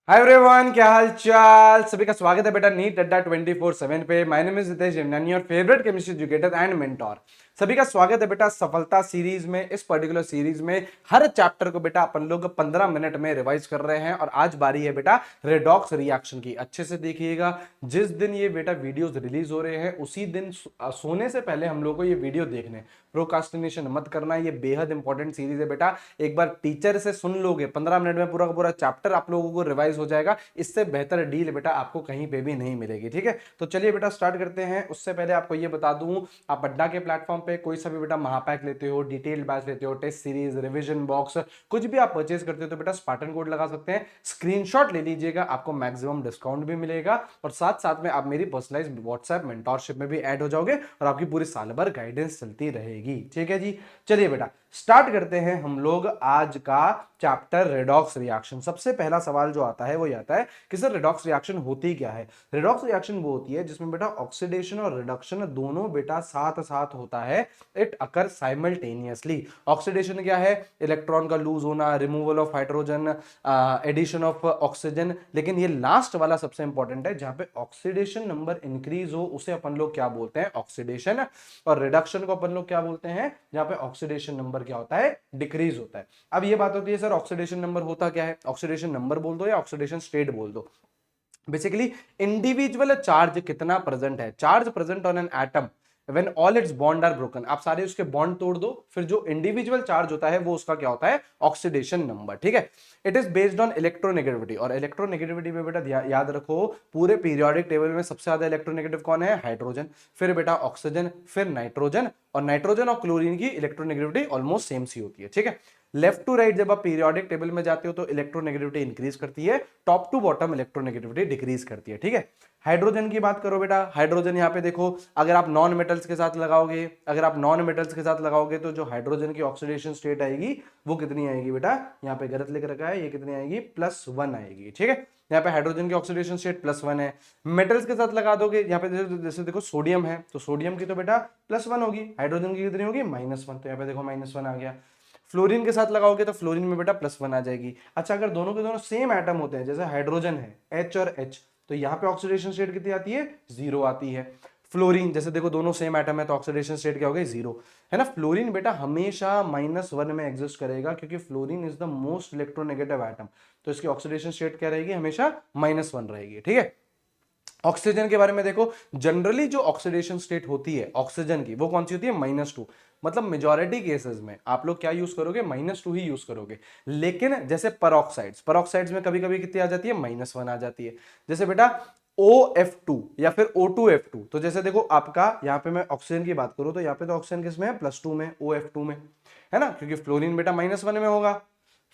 Hi everyone, क्या हाल चाल। सभी का स्वागत है बेटा नीट अड्डा 24/7 पे। My name is Hitesh Jimnani, your favourite chemistry educator and mentor. सभी का स्वागत है बेटा सफलता सीरीज में। इस पर्टिकुलर सीरीज में हर चैप्टर को बेटा अपन लोग 15 मिनट में रिवाइज कर रहे हैं और आज बारी है बेटा रेडॉक्स रिएक्शन की। अच्छे से देखिएगा, जिस दिन ये बेटा वीडियोस रिलीज हो रहे हैं उसी दिन सोने से पहले हम लोग को ये वीडियो देखने, प्रोकास्टिनेशन मत करना। ये बेहद इंपॉर्टेंट सीरीज है बेटा। एक बार टीचर से सुन लोगे 15 मिनट में पूरा का पूरा चैप्टर आप लोगों को रिवाइज हो जाएगा। इससे बेहतर डील बेटा आपको कहीं पे भी नहीं मिलेगी। ठीक है, तो चलिए बेटा स्टार्ट करते हैं। उससे पहले आपको ये बता दूं, आप अड्डा के प्लेटफॉर्म पे कोई सा भी बेटा महापैक लेते हो, डिटेल्ड बैच लेते हो, टेस्ट सीरीज, रिवीजन बॉक्स, कुछ भी आप परचेज करते हो तो बेटा स्पार्टन कोड लगा सकते हैं। स्क्रीनशॉट ले लीजिएगा, आपको मैक्सिमम डिस्काउंट भी मिलेगा और साथ साथ में आप मेरी पर्सनलाइज व्हाट्सएप मेंटोरशिप में भी ऐड हो जाओगे और आपकी पूरी साल भर गाइडेंस चलती रहेगी। ठीक है जी, चलिए बेटा स्टार्ट करते हैं हम लोग आज का चैप्टर रेडॉक्स रिएक्शन। सबसे पहला सवाल जो आता है वो ये आता है कि सर रेडॉक्स रिएक्शन होती क्या है। रेडॉक्स रिएक्शन वो होती है जिसमें बेटा ऑक्सीडेशन और रिडक्शन दोनों बेटा साथ साथ होता है। It occur simultaneously. ऑक्सीडेशन क्या है? इलेक्ट्रॉन का लूज होना, removal of hydrogen, addition of oxygen. लेकिन ये लास्ट वाला सबसे इंपॉर्टेंट है, जहां पे ऑक्सीडेशन नंबर इंक्रीज हो उसे अपन लोग क्या बोलते हैं? ऑक्सीडेशन। और रिडक्शन को अपन लोग क्या बोलते हैं? जहां पे ऑक्सीडेशन नंबर क्या होता है? डिक्रीज होता है। अब ये बात होती है सर ऑक्सीडेशन नंबर होता क्या है? ऑक्सीडेशन नंबर बोल दो या ऑक्सीडेशन स्टेट बोल दो। बेसिकली इंडिविजुअल चार्ज कितना प्रेजेंट है, charge present on an atom when all its bond are broken. आप सारे उसके बॉन्ड तोड़ दो, फिर जो इंडिविजुअल चार्ज होता है वो उसका क्या होता है? Oxidation number. ठीक है, it is based on electronegativity. और इलेक्ट्रोनेगेटिविटी में बेटा याद रखो, पूरे पीरियोडिक टेबल में सबसे ज्यादा इलेक्ट्रोनेगेटिव कौन है? हाइड्रोजन, फिर बेटा ऑक्सीजन, फिर नाइट्रोजन। और नाइट्रोजन और क्लोरीन की इलेक्ट्रोनेगेटिविटी ऑलमोस्ट सेम सी होती है। ठीक है, लेफ्ट टू राइट जब आप पीरियोडिक टेबल में जाते हो तो इलेक्ट्रोनेगेटिविटी इंक्रीज करती है, top to bottom electronegativity decrease करती है। ठीक है, हाइड्रोजन की बात करो बेटा, हाइड्रोजन यहां पे देखो, अगर आप नॉन मेटल्स के साथ लगाओगे, तो जो हाइड्रोजन की ऑक्सीडेशन स्टेट आएगी वो कितनी आएगी बेटा? यहाँ पे गलत लिख रखा है, ये कितनी आएगी? +1 आएगी। ठीक है, यहाँ पे हाइड्रोजन की ऑक्सीडेशन स्टेट +1 है। मेटल्स के साथ लगा दोगे, यहाँ पे जैसे देखो सोडियम है तो सोडियम की तो बेटा +1 होगी, हाइड्रोजन की कितनी होगी? -1। तो यहाँ पे देखो -1 आ गया। फ्लोरीन के साथ लगाओगे तो फ्लोरीन में बेटा +1 आ जाएगी। अच्छा, अगर दोनों के दोनों सेम एटम होते हैं, जैसे हाइड्रोजन है H और H, तो यहाँ पे ऑक्सीडेशन स्टेट कितनी आती है? 0 आती है। फ्लोरीन जैसे देखो दोनों सेम एटम है तो ऑक्सीडेशन स्टेट क्या हो गई? 0 है ना। फ्लोरीन बेटा हमेशा -1 में एग्जिस्ट करेगा क्योंकि fluorine is the most electronegative atom, तो इसकी ऑक्सीडेशन स्टेट क्या रहेगी? हमेशा -1 रहेगी। ठीक है, ऑक्सीजन के बारे में देखो, जनरली जो ऑक्सीडेशन स्टेट होती है ऑक्सीजन की वो कौन सी होती है? -2। मतलब मेजॉरिटी केसेस में आप लोग क्या यूज करोगे? -2 ही यूज करोगे। लेकिन जैसे परोक्साइड्स में कभी कभी कितनी आ जाती है? -1 आ जाती है। जैसे बेटा OF2 या फिर O2F2। तो जैसे देखो आपका यहाँ पे मैं ऑक्सीजन की बात करूं तो यहाँ पे तो ऑक्सीजन किसमें है? +2 में, OF2 में, है ना, क्योंकि फ्लोरीन बेटा -1 में होगा।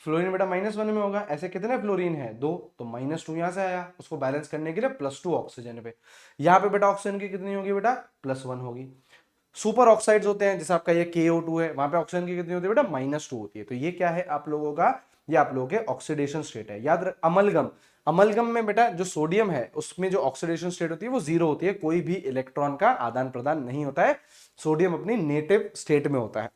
फ्लोरीन बेटा -1 में होगा। ऐसे कितने फ्लोरीन है? 2, तो -2 यहां से आया, उसको बैलेंस करने के लिए +2 ऑक्सीजन पे। यहाँ पे बेटा ऑक्सीजन की कितनी होगी बेटा? +1 होगी। सुपर ऑक्साइड्स होते हैं, जैसे आपका ये KO2 है, वहां पे ऑक्सीजन की कितनी होती है बेटा? -2 होती है। तो ये क्या है आप लोगों का? ये आप लोगों के ऑक्सीडेशन स्टेट है। याद रख, अमलगम, अमलगम में बेटा जो सोडियम है उसमें जो ऑक्सीडेशन स्टेट होती है वो 0 होती है, कोई भी इलेक्ट्रॉन का आदान प्रदान नहीं होता है, सोडियम अपनी नेटिव स्टेट में होता है।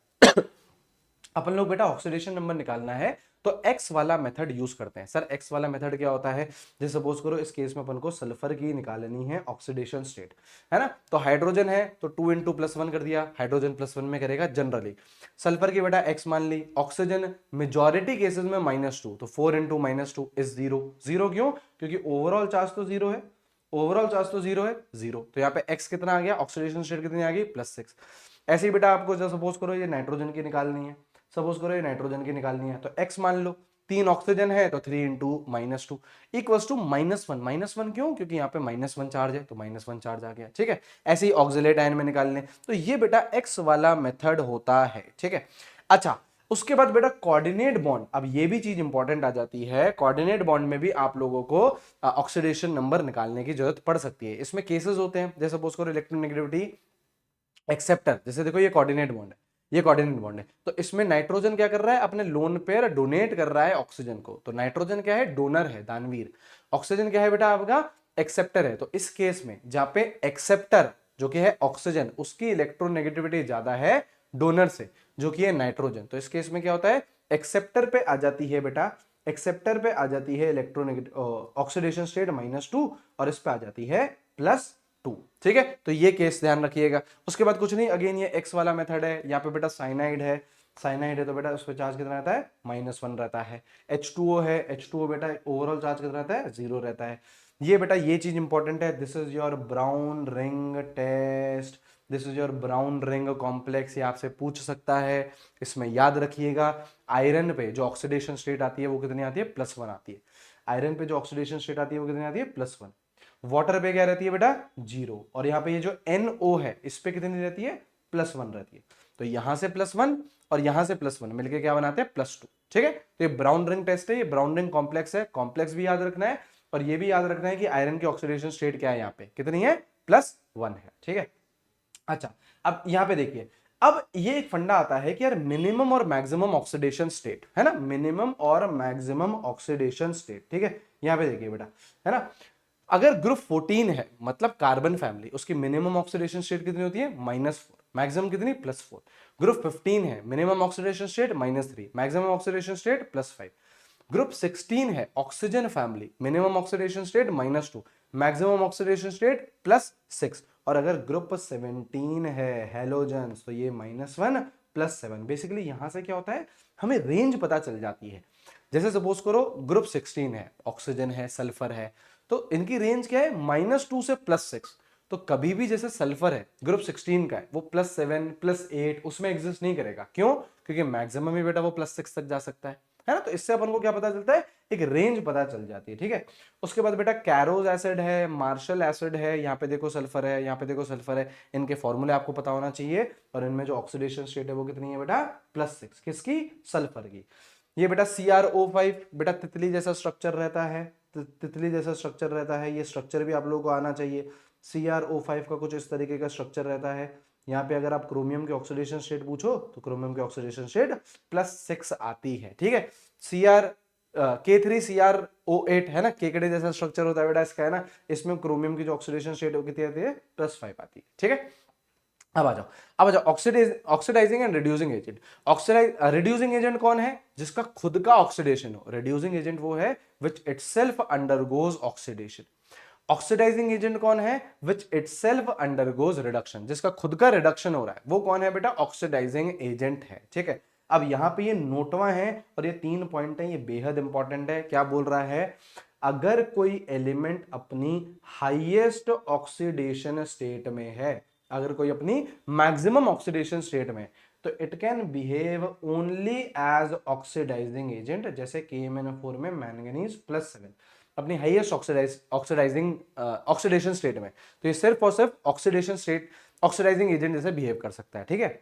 अपन लोग बेटा ऑक्सीडेशन नंबर निकालना है तो एक्स वाला मेथड यूज करते हैं। सर एक्स वाला मेथड क्या होता है? जैसे सपोज करो इस केस में अपन को सल्फर की निकालनी है ऑक्सीडेशन स्टेट, है ना। तो हाइड्रोजन है तो 2 × +1 कर दिया, हाइड्रोजन +1 में करेगा जनरली। सल्फर की बेटा एक्स मान ली, ऑक्सीजन मेजॉरिटी केसेस में -2, तो 4 × -2 इज 0। 0 क्यों? क्योंकि ओवरऑल चार्ज तो 0 है, ओवरऑल चार्ज तो 0 है, 0। तो यहाँ पे एक्स कितना आ गया? ऑक्सीडेशन स्टेट कितनी आ गई? +6। ऐसे ही बेटा आपको सपोज करो ये नाइट्रोजन की निकालनी है, सपोज करो ये नाइट्रोजन की निकालनी है तो x मान लो, 3 ऑक्सीजन है तो 3 × -2 इक्वल्स टू -1। -1 क्यों? क्योंकि यहाँ पे -1 चार्ज है तो -1 चार्ज आ गया। ठीक है, ऐसे ही ऑक्सिलेट आयन में निकाल लें। तो ये बेटा x वाला मेथड होता है। ठीक है, अच्छा उसके बाद बेटा कोऑर्डिनेट बॉन्ड, अब ये भी चीज इंपॉर्टेंट आ जाती है। कोऑर्डिनेट बॉन्ड में भी आप लोगों को ऑक्सीडेशन नंबर निकालने की जरूरत पड़ सकती है। इसमें केसेस होते हैं, जैसे सपोज करो इलेक्ट्रोनेगेटिविटी एक्सेप्टर, जैसे देखो ये कोऑर्डिनेट बॉन्ड है, ये कोऑर्डिनेट बॉन्ड है, तो इसमें नाइट्रोजन क्या कर रहा है? अपने लोन पेयर डोनेट कर रहा है ऑक्सीजन को, तो नाइट्रोजन क्या है? डोनर है, दानवीर। ऑक्सीजन क्या है बेटा आपका? एक्सेप्टर है। तो इस केस में जहां पे एक्सेप्टर जो कि है ऑक्सीजन, उसकी इलेक्ट्रोनेगेटिविटी ज्यादा है डोनर से जो कि है नाइट्रोजन, तो इस केस में क्या होता है? एक्सेप्टर पे आ जाती है बेटा एक्सेप्टर पे आ जाती है इलेक्ट्रोनेगेटिव ऑक्सीडेशन स्टेट -2 और इस पे आ जाती है +2। ठीक है, तो ये केस ध्यान रखिएगा। उसके बाद कुछ नहीं, अगेन ये एक्स वाला मेथड है। यहाँ पे बेटा साइनाइड है, साइनाइड है तो बेटा उस पर चार्ज कितना रहता है, -1 रहता है। H2O है, H2O बेटा ओवरऑल चार्ज कितना रहता है, 0 रहता है। ये बेटा ये चीज इंपॉर्टेंट है, this is your brown ring test, this is your brown ring complex, ये आपसे पूछ सकता है, इसमें याद रखिएगा। आयरन पे जो ऑक्सीडेशन स्टेट आती है वो कितनी आती है, +1 आती है। आयरन पे जो ऑक्सीडेशन स्टेट आती है वो कितनी आती है, +1। वाटर पे क्या रहती है बेटा, 0। और यहाँ पे ये जो NO है इस पे कितनी रहती है, +1 रहती है। तो यहां से +1 और यहां से +1 मिलके क्या बनाते हैं, +2। ठीक है, तो ये ब्राउन रिंग टेस्ट है, ये ब्राउन रिंग कॉम्प्लेक्स है, कॉम्प्लेक्स भी याद रखना है और ये भी याद रखना है कि आयरन की ऑक्सीडेशन स्टेट क्या है, यहाँ पे कितनी है, +1 है। ठीक है, अच्छा अब यहां पे देखिए, अब ये एक फंडा आता है कि यार मिनिमम और मैक्सिमम ऑक्सीडेशन स्टेट है ना, मिनिमम और मैक्सिमम ऑक्सीडेशन स्टेट। ठीक है, यहां पे देखिए बेटा, है ना, अगर ग्रुप 14 है मतलब कार्बन फैमिली, उसकी मिनिमम ऑक्सीडेशन स्टेट कितनी होती है, -4, मैक्सिमम कितनी, +4। ग्रुप 15 है, minimum oxidation state -3, maximum oxidation state +5। Group 16 है oxygen family, minimum oxidation state -2, maximum oxidation state +6। और अगर ग्रुप 17 है हेलोजन्स तो ये -1 +7। बेसिकली यहां से क्या होता है, हमें रेंज पता चल जाती है। जैसे सपोज करो ग्रुप 16 है, ऑक्सीजन है, सल्फर है, तो इनकी रेंज क्या है, -2 से +6। तो कभी भी जैसे सल्फर है ग्रुप 16 का है, वो +7 +8 उसमें एग्जिस्ट नहीं करेगा। क्यों, क्योंकि मैक्सिमम ही बेटा वो +6 तक जा सकता है ना। तो इससे अपन को क्या पता चलता है, एक रेंज पता चल जाती है। ठीक है, उसके बाद बेटा कैरोज एसिड है, मार्शल एसिड है, यहाँ पे देखो सल्फर है, यहाँ पे देखो सल्फर है, इनके फॉर्मूले आपको पता होना चाहिए। और इनमें जो ऑक्सीडेशन स्टेट है वो कितनी है बेटा, +6, किसकी, सल्फर की। ये बेटा CrO5 बेटा तितली जैसा स्ट्रक्चर रहता है, तितली जैसा स्ट्रक्चर रहता है, ये स्ट्रक्चर भी आप लोगों को आना चाहिए। CrO5 का कुछ इस तरीके का स्ट्रक्चर रहता है। यहाँ पे अगर आप क्रोमियम के ऑक्सीडेशन स्टेट पूछो तो क्रोमियम के ऑक्सीडेशन स्टेट +6 आती है। ठीक है, K3CrO8 है ना, केकड़े जैसा स्ट्रक्चर होता है बेटा इसका, है ना, इसमें क्रोमियम की जो ऑक्सीडेशन स्टेट कितनी आती है, +5 आती है। ठीक है, अब आ जाओ oxidising and reducing agent. Reducing agent कौन है, जिसका खुद का ऑक्सीडेशन हो। रिड्यूसिंग एजेंट वो है which itself undergoes oxidation. Oxidising agent कौन है, विच इटसेल्फ अंडरगोज रिडक्शन, जिसका खुद का रिडक्शन हो रहा है, वो कौन है बेटा, ऑक्सीडाइजिंग एजेंट है। ठीक है, अब यहां पे ये नोटवा है और ये 3 पॉइंट है, ये बेहद इंपॉर्टेंट है। क्या बोल रहा है, अगर कोई एलिमेंट अपनी हाईएस्ट ऑक्सीडेशन स्टेट में है, अगर कोई अपनी मैक्सिमम ऑक्सीडेशन स्टेट में, तो it can behave only as oxidising agent. जैसे KMnO4 में मैंगनीज +7 अपनी हाईएस्ट ऑक्सीडाइजिंग ऑक्सीडेशन स्टेट में, तो ये सिर्फ और सिर्फ ऑक्सीडेशन स्टेट ऑक्सीडाइजिंग एजेंट जैसे बिहेव कर सकता है। ठीक है,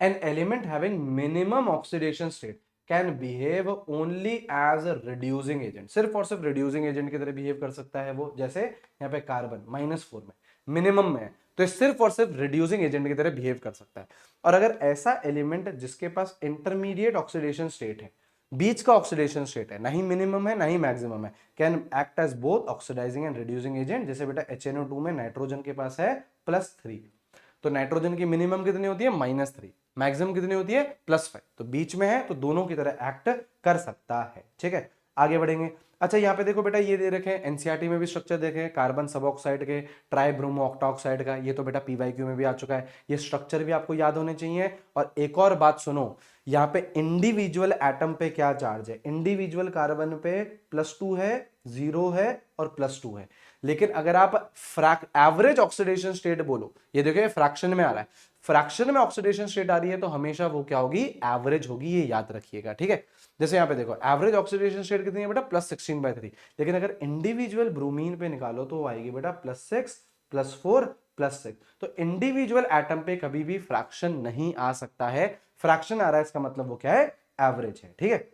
an element having minimum oxidation state can behave only as reducing agent, सिर्फ और सिर्फ रिड्यूसिंग एजेंट की तरह बिहेव कर सकता है वो। जैसे यहाँ पे कार्बन -4 में मिनिमम में है, तो ये सिर्फ और सिर्फ रिड्यूसिंग एजेंट की तरह बिहेव कर सकता है। और अगर ऐसा एलिमेंट जिसके पास इंटरमीडिएट ऑक्सीडेशन स्टेट है, बीच का ऑक्सीडेशन स्टेट है, ना ही मिनिमम है ना ही मैक्सिमम है, can act as both oxidising and reducing agent. जैसे बेटा HNO2 में नाइट्रोजन के पास है +3, तो नाइट्रोजन की मिनिमम कितनी होती है, -3, मैक्सिमम कितनी होती है, +5, तो बीच में है, तो दोनों की तरह एक्ट कर सकता है। ठीक है, आगे बढ़ेंगे। अच्छा यहाँ पे देखो बेटा, ये दे रखे NCERT में भी स्ट्रक्चर देखे, कार्बन सब ऑक्साइड के, ट्राई ब्रोमो ऑक्टाऑक्साइड का, ये तो बेटा PYQ में भी आ चुका है, ये स्ट्रक्चर भी आपको याद होने चाहिए। और एक और बात सुनो, यहाँ पे इंडिविजुअल एटम पे क्या चार्ज है, इंडिविजुअल कार्बन पे +2 है, 0 है और +2 है। लेकिन अगर आप एवरेज ऑक्सीडेशन स्टेट बोलो, ये देखो फ्रैक्शन में आ रहा है, फ्रैक्शन में ऑक्सीडेशन स्टेट आ रही है, तो हमेशा वो क्या होगी, एवरेज होगी, ये याद रखिएगा। ठीक है, जैसे यहाँ पे देखो एवरेज ऑक्सीडेशन स्टेट कितनी है बेटा, +16/3, लेकिन अगर इंडिविजुअल ब्रोमीन पे निकालो तो वो आएगी बेटा +6 +4 +6। तो इंडिविजुअल एटम पे कभी भी फ्रैक्शन नहीं आ सकता है, फ्रैक्शन आ रहा है इसका मतलब वो क्या है, एवरेज है। ठीक है,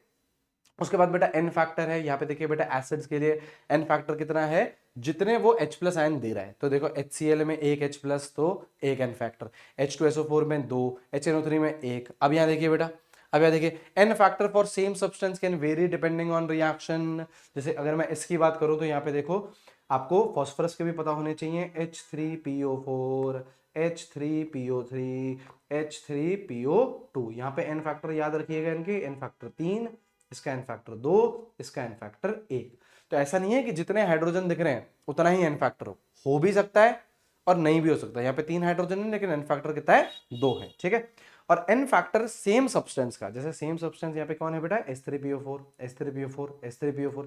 उसके बाद बेटा एन फैक्टर है, यहाँ पे देखिए बेटा एसिड्स के लिए एन फैक्टर कितना है, जितने वो H+ आयन दे रहा है। तो देखो HCl में 1 H+ तो 1 एन फैक्टर, H2SO4 में 2, HNO3 में 1। अब यहाँ देखिए बेटा, अब यहाँ देखिए n factor for same substance can vary depending on reaction. जैसे अगर मैं इसकी बात करूँ तो यहाँ पे देखो, आपको फॉस्फोरस के भी पता होने चाहिए, H3PO4 H3PO3 H3PO2। यहाँ पे एन फैक्टर याद रखिएगा, इनकी एन फैक्टर 3, इसका एन फैक्टर 2, इसका एन फैक्टर 1। तो ऐसा नहीं है कि जितने हाइड्रोजन दिख रहे हैं उतना ही एन फैक्टर हो भी सकता है और नहीं भी हो सकता। यहाँ पे 3 हाइड्रोजन है लेकिन एन फैक्टर कितना है, 2 है, ठीक है। और एन फैक्टर सेम सब्सटेंस का, जैसे सेम सब्सटेंस यहाँ पे कौन है बेटा, H3PO4, H3PO4, H3PO4,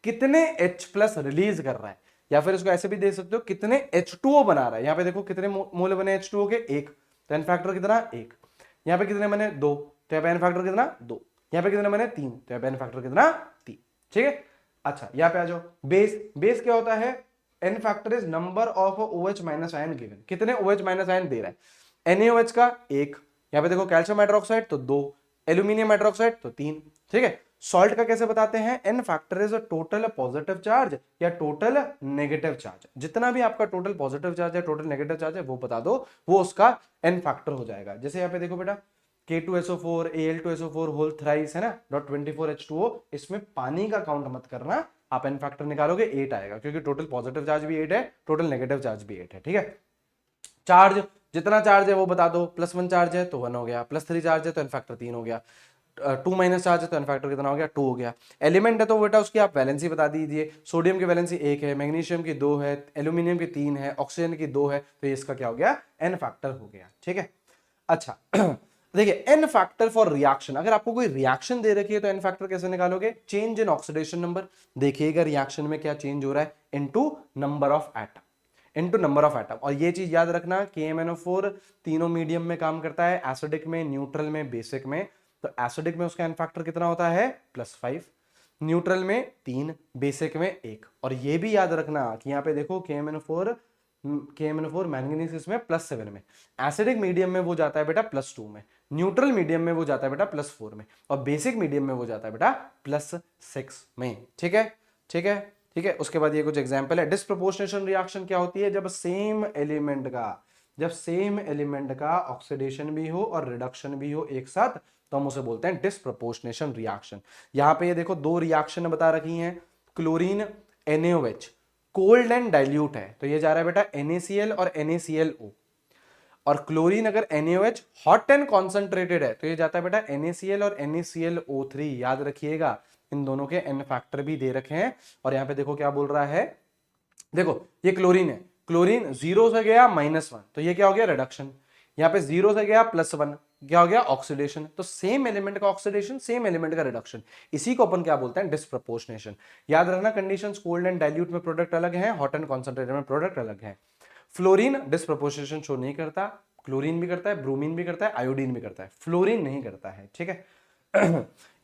कितने H प्लस रिलीज कर रहा है, या फिर इसको ऐसे भी दे सकते हो कितने H2O बना रहा है। यहाँ पे देखो कितने मोल बने H2O के, 1, तो एन फैक्टर कितना, 1। यहाँ पे कितने बने, 2, तो यहाँ पे एन फैक्टर कितना, 2। यहाँ पे कितने बने, 3, तो यहाँ पे एन फैक्टर कितना, 3, ठीक है। अच्छा यहाँ पे आ जाओ, बेस। बेस क्या होता है, n factor is number of OH minus ion given, कितने OH माइनस आयन दे रहा है, NaOH का 1, यहाँ पे देखो कैल्शियम हाइड्रोक्साइड तो 2, एल्यूमिनियम हाइड्रोक्साइड तो 3, ठीक है। सॉल्ट का कैसे बताते हैं, n factor is a total positive charge या टोटल नेगेटिव चार्ज। जितना भी आपका टोटल पॉजिटिव चार्ज है, टोटल नेगेटिव चार्ज है, वो बता दो, वो उसका एन फैक्टर हो जाएगा। जैसे यहाँ पे देखो बेटा K2SO4 Al2SO4 होल थ्राइस है ना, .24H2O, इसमें पानी का काउंट मत करना, आप एन फैक्टर निकालोगे 8 आएगा, क्योंकि टोटल पॉजिटिव चार्ज भी 8 है, टोटल नेगेटिव चार्ज भी 8 है, ठीक है। चार्ज, जितना चार्ज है वो बता दो, +1 चार्ज है तो 1 हो गया, +3 चार्ज है तो एन फैक्टर 3 हो गया, 2 माइनस चार्ज है तो एन फैक्टर कितना हो गया, 2 हो गया। एलिमेंट है तो बेटा उसकी आप वैलेंसी बता दीजिए, सोडियम की वैलेंसी 1 है, मैग्नीशियम की 2 है, एल्यूमिनियम की 3 है, ऑक्सीजन की 2 है, तो ये इसका क्या हो गया, एन फैक्टर हो गया, ठीक है। अच्छा देखिए एन फैक्टर फॉर रिएक्शन, अगर आपको कोई रिएक्शन दे रखी है तो एन फैक्टर कैसे निकालोगे, चेंज इन ऑक्सीडेशन नंबर, देखिएगा रिएक्शन में क्या चेंज हो रहा है, into number of atom, into number of atom. और ये चीज याद रखना, KMnO4 तीनों मीडियम में काम करता है, एसिडिक में, न्यूट्रल में, बेसिक में। तो एसिडिक में उसका एन फैक्टर कितना होता है, +5, न्यूट्रल में 3, बेसिक में 1। और ये भी याद रखना कि यहाँ पे देखो KMnO4 मैंगनीज इसमें +7 में, एसिडिक मीडियम में वो जाता है बेटा +2 में, न्यूट्रल मीडियम में वो जाता है बेटा +4 में, और बेसिक मीडियम में वो जाता है बेटा +6 में, ठीक है, ठीक है, ठीक है। उसके बाद ये कुछ एग्जांपल है। डिस्प्रोपोर्शनेशन रिएक्शन क्या होती है, जब सेम एलिमेंट का ऑक्सीडेशन भी हो और रिडक्शन भी हो एक साथ, तो हम उसे बोलते हैं डिस्प्रोपोर्शनेशन रिएक्शन। यहां पे ये देखो 2 रिएक्शन बता रखी हैं, chlorine NaOH cold and dilute है, तो ये जा रहा है बेटा NaCl और NaClO। और क्लोरीन अगर NaOH हॉट एंड कॉन्सेंट्रेटेड है तो ये जाता है बेटा NaCl और NaClO3। याद रखिएगा इन दोनों के एन फैक्टर भी दे रखे हैं। और यहां पे देखो क्या बोल रहा है, देखो ये क्लोरीन है, क्लोरीन 0 से गया -1, तो ये क्या हो गया, रिडक्शन। यहाँ पे 0 से गया +1, क्या हो गया, ऑक्सीडेशन। तो सेम एलिमेंट का ऑक्सीडेशन, सेम एलिमेंट का रिडक्शन, इसी को अपन क्या बोलते हैं, डिस्प्रोपोर्शनेशन। याद रखना कंडीशंस, कोल्ड एंड डाइल्यूट में प्रोडक्ट अलग है, हॉट एंड कॉन्सेंट्रेटेड में प्रोडक्ट अलग है। फ्लोरीन डिस्प्रोपोर्शनेशन शो नहीं करता, क्लोरीन भी करता है, ब्रोमीन भी करता है, आयोडीन भी करता है, फ्लोरीन नहीं करता है, ठीक है।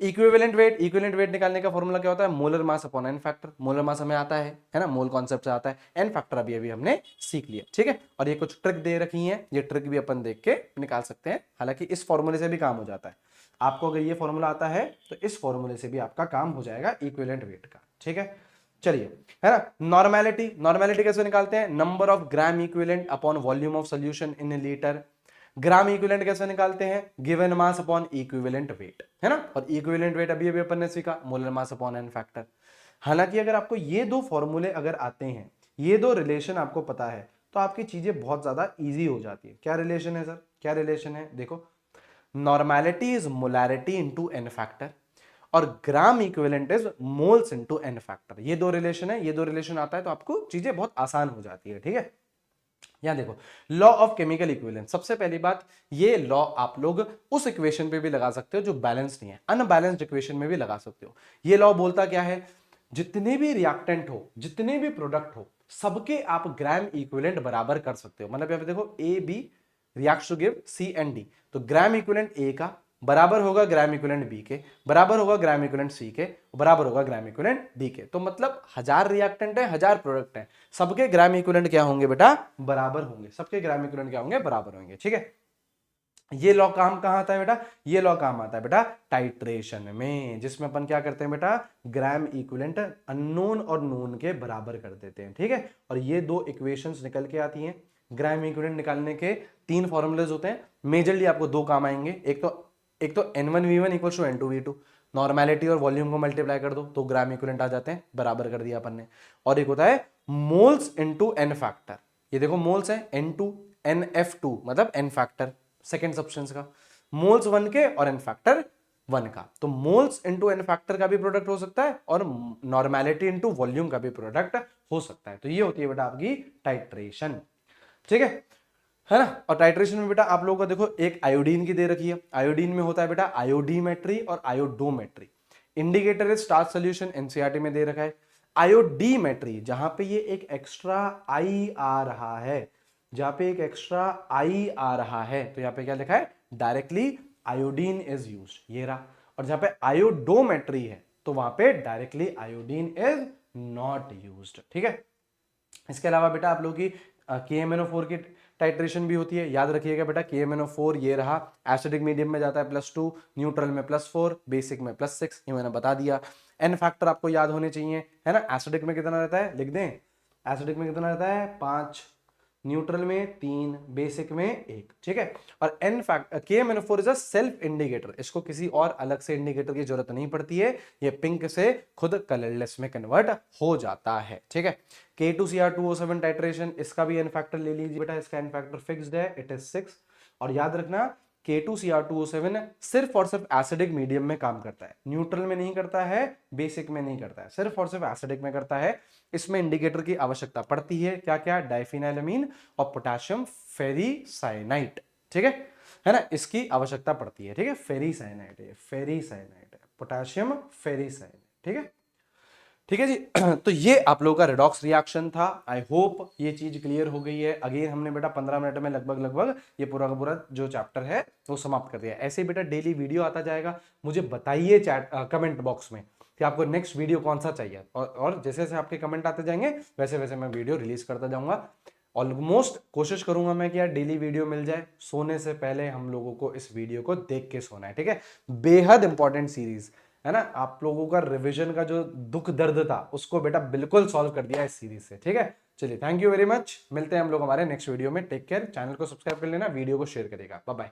इक्विवेलेंट वेट निकालने का फॉर्मूला क्या होता है, molar mass upon n factor. Molar mass हमें आता है ना, मोल कॉन्सेप्ट से आता है, एन फैक्टर अभी हमने सीख लिया, ठीक है। और ये कुछ ट्रिक दे रखी हैं, ये ट्रिक भी अपन देख के निकाल सकते हैं, हालांकि इस फॉर्मूले से भी काम हो जाता है। आपको अगर ये फॉर्मूला आता है तो इस फॉर्मूले से भी आपका काम हो जाएगा इक्विवेलेंट वेट का, ठीक है। चलिए, है ना, नॉर्मेलिटी कैसे निकालते हैं, number of gram equivalent upon volume of solution in litre. Gram equivalent कैसे निकालते हैं, given mass upon equivalent weight, है ना। और इक्विवेलेंट वेट अभी अपन ने सीखा, molar mass upon n factor. हालांकि अगर आपको ये 2 फॉर्मूले अगर आते हैं, ये 2 रिलेशन आपको पता है, तो आपकी चीजें बहुत ज्यादा इजी हो जाती है। क्या रिलेशन है सर, क्या रिलेशन है, देखो normality is molarity into n factor और gram equivalent is moles into n factor. ये 2 रिलेशन है, ये 2 रिलेशन आता है तो आपको चीजें बहुत आसान हो जाती है, ठीक है। यहां देखो लॉ ऑफ केमिकल इक्विवेलेंस, सबसे पहली बात, ये लॉ आप लोग उस इक्वेशन पे भी लगा सकते हो जो बैलेंस नहीं है, अनबैलेंस्ड इक्वेशन में भी लगा सकते हो। ये लॉ बोलता क्या है, जितने भी रिएक्टेंट हो, जितने भी प्रोडक्ट हो, सबके आप ग्राम इक्विवेलेंट बराबर कर सकते हो। मतलब यहां पे देखो A B reacts to give C and D, तो ग्राम इक्विवेलेंट ए का बराबर होगा ग्राम इक्विवेलेंट बी के, बराबर होगा ग्राम इक्विवेलेंट सी के, बराबर होगा ग्राम इक्विवेलेंट डी के। तो मतलब 1000 रिएक्टेंट है, 1000 प्रोडक्ट है, सबके ग्राम इक्विवेलेंट क्या होंगे बेटा, बराबर होंगे, सबके ग्राम इक्विवेलेंट क्या होंगे, बराबर होंगे, ठीक है। ये लॉ काम कहां आता है बेटा, ये लॉ काम आता है बेटा टाइट्रेशन में, जिसमें अपन क्या करते हैं बेटा, ग्राम इक्विवेलेंट अननोन और नोन के बराबर कर देते हैं, ठीक है। और ये 2 इक्वेशंस निकल के आती हैं। ग्राम इक्विवेलेंट निकालने के 3 फॉर्मूलेज होते हैं, मेजरली आपको 2 काम आएंगे। एक तो N1V1 equal to N2V2, normality और वॉल्यूम को मल्टीप्लाई कर दो तो ग्राम इक्विवेलेंट आ जाते हैं, बराबर कर दिया अपन ने। और एक होता है मोल्स इनटू एन फैक्टर, ये देखो मोल्स है N2 NF2 मतलब एन फैक्टर सेकेंड सब्सटेंस का, मोल्स 1 के और एन फैक्टर 1 का। तो मोल्स इंटू एन फैक्टर का भी प्रोडक्ट हो सकता है और नॉर्मेलिटी इंटू वॉल्यूम का भी प्रोडक्ट हो सकता है। तो ये होती है बेटा आपकी टाइट्रेशन, ठीक है ना। और टाइट्रेशन में बेटा आप लोगों को देखो एक आयोडीन की दे रखी है, आयोडीन में होता है बेटा आयोडीमेट्री और iodometry. Indicator is starch solution, NCERT में दे रखा है। आयोडीमेट्री जहां पे ये एक एक्स्ट्रा आई आ रहा है, जहां पे एक एक्स्ट्रा आई आ रहा है, तो यहां पे क्या लिखा है, डायरेक्टली आयोडीन इज यूज्ड, ये रहा। और जहां पे आयोडोमेट्री है तो वहां पे directly iodine is not used, ठीक है। इसके अलावा बेटा आप लोग की KMnO4 की टाइट्रेशन भी होती है, याद रखिएगा बेटा KMnO4 ये रहा, एसिडिक मीडियम में जाता है +2, न्यूट्रल में +4, बेसिक में +6, ये मैंने बता दिया। एन फैक्टर आपको याद होने चाहिए, है ना। एसिडिक में कितना रहता है, लिख दें, एसिडिक में कितना रहता है 5, न्यूट्रल में 3, बेसिक में 1, ठीक है। और n factor KMnO4 is a self indicator, इसको किसी और अलग से इंडिकेटर की जरूरत नहीं पड़ती है, ये पिंक से खुद कलरलेस में कन्वर्ट हो जाता है, ठीक है। K2Cr2O7 टाइट्रेशन, इसका भी एन फैक्टर ले लीजिए बेटा, इसका एन फैक्टर फिक्स्ड है, इट इज 6। और याद रखना K2Cr2O7 सिर्फ और सिर्फ एसिडिक मीडियम में काम करता है, न्यूट्रल में नहीं करता है, बेसिक में नहीं करता है, सिर्फ और सिर्फ एसिडिक में करता है। इसमें इंडिकेटर की आवश्यकता पड़ती है, क्या क्या, डाइफिनाइलमीन और पोटेशियम फेरीसाइनाइट, ठीक है ना, इसकी आवश्यकता पड़ती है, ठीक है। फेरीसाइनाइट है, फेरीसाइनाइट है, पोटेशियम फेरीसाइनाइट, ठीक है, ठीक है जी। तो ये आप लोगों का रिडॉक्स रिएक्शन था। आई होप ये चीज क्लियर हो गई है। अगेन हमने बेटा 15 मिनट में लगभग ये पूरा का पूरा जो चैप्टर है वो समाप्त कर दिया। ऐसे ही बेटा डेली वीडियो आता जाएगा, मुझे बताइए चैट कमेंट बॉक्स में कि आपको नेक्स्ट वीडियो कौन सा चाहिए, और जैसे जैसे आपके कमेंट आते जाएंगे वैसे वैसे मैं वीडियो रिलीज करता जाऊंगा। ऑलमोस्ट कोशिश करूंगा मैं कि यार डेली वीडियो मिल जाए, सोने से पहले हम लोगों को इस वीडियो को देख के सोना है, ठीक है। बेहद इंपॉर्टेंट सीरीज है ना, आप लोगों का रिवीजन का जो दुख दर्द था उसको बेटा बिल्कुल सॉल्व कर दिया इस सीरीज से, ठीक है। चलिए थैंक यू वेरी मच, मिलते हैं हम लोग हमारे नेक्स्ट वीडियो में। टेक केयर, चैनल को सब्सक्राइब कर लेना, वीडियो को शेयर करेगा, बाय बाय।